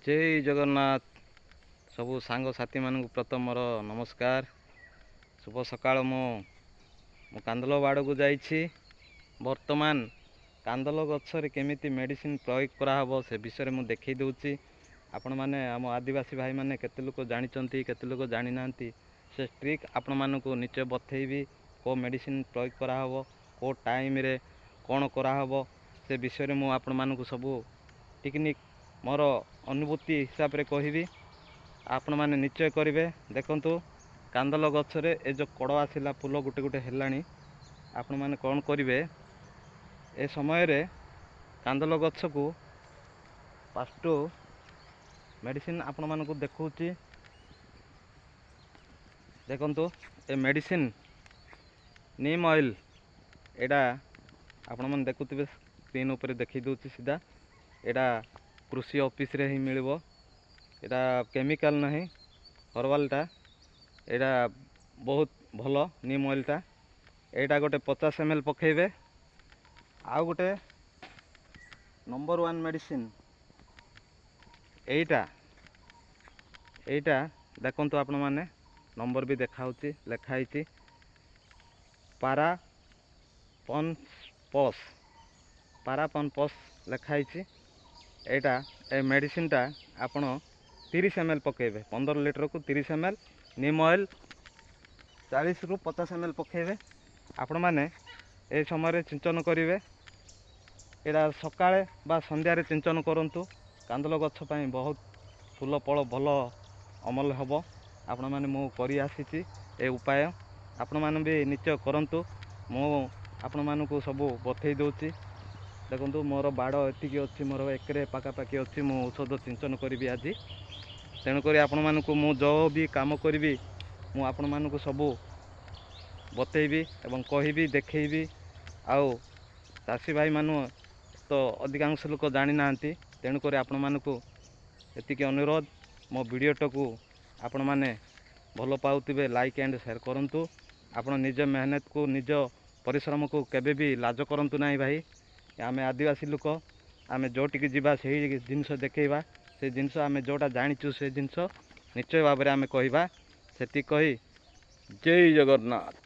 जय जगन्नाथ सबू सांगसाथी मानक प्रथम मोर नमस्कार। शुभ सकाळ। मु कांदल बाड़ को जाइछि। वर्तमान कांदल गछरे केमिति मेडिसिन प्रयोग कराहब से विषय में देखई दूची। आपण माने आम आदिवासी भाई माने केते लोक जानिचंती केते लोक जानि नांती से ट्रिक आपण मानकु निश्चय बथेइबी। को मेडिसिन प्रयोग कराहब को टाइम रे कौन कराहब से विषय में आपण मानकु सबू टेक्निक मोर अनुभूति हिसाब रे कहबी। आपण माने निश्चय करेंगे। देखंतु कांदल गछरे ए जो कड़ आसिला फूल गुटे गुटे हेलानी आपण माने कौन करेंगे ए समय रे कांदल गछ को फास्ट मेडिसिन आपण मानकु देखौची। देखंतु ए मेडिसिन नीम ऑयल एडा आपण माने देखुथिबे स्क्रीन ऊपर देखि दउची सीधा। एडा कृषि ऑफिस रे ही मिलबो। एडा केमिकल नहीं हर्बालटा। एडा बहुत भलो नीम ऑयलटा। एडा गोटे 50 ml पकेबे। आउ गोटे नंबर 1 मेडिसिन एटा देखंतु आपण माने नंबर भी देखाउची लेखाइची पारापन पस लेखाइची। एटा ए मेडिसिन टा आपण 30 ml पकेबे। 15 लीटर को 30 ml नीम ऑयल 40 रु 50 ml पकेबे। आपण माने ए समय सिंचन करेंगे। एटा सकाळे बा संध्या रे सिंचन करंतु। कांदल गछ पई बहुत फूल फल भल अमल हबो। आपण माने मु करि आसीची ए उपाय आपण माने भी निश्चय करंतु। मु आपण मानकु सबू बथई दउची। देखो मोर बाड़ एतिकी अच्छी मोर एकरे पाखापाखि अच्छी मु औषध सिंचन करी आज। तेणुक आपण मानक मु जो भी काम करी मु आपण मानक सबू बतेबी एवं कहबी देखी। आउ चाषी भाई मान तो अधिकांश लोक जानी ना। तेणुक आपण मानक एतिकी अनुरोध मो वीडियोटा को आपण माने भल पाउथिबे लाइक एंड शेयर करंतु। आपण निज मेहनत को निज परिश्रम को केबे भी लाज करंतु नाही भाई। आमे आदिवासी लोक आमे जोटिक जीवा से जिनस देखा से जिनस आमे जोटा जाचु से जिनस निश्चय भाव में आमे कहवा। सेति कही जय जगन्नाथ।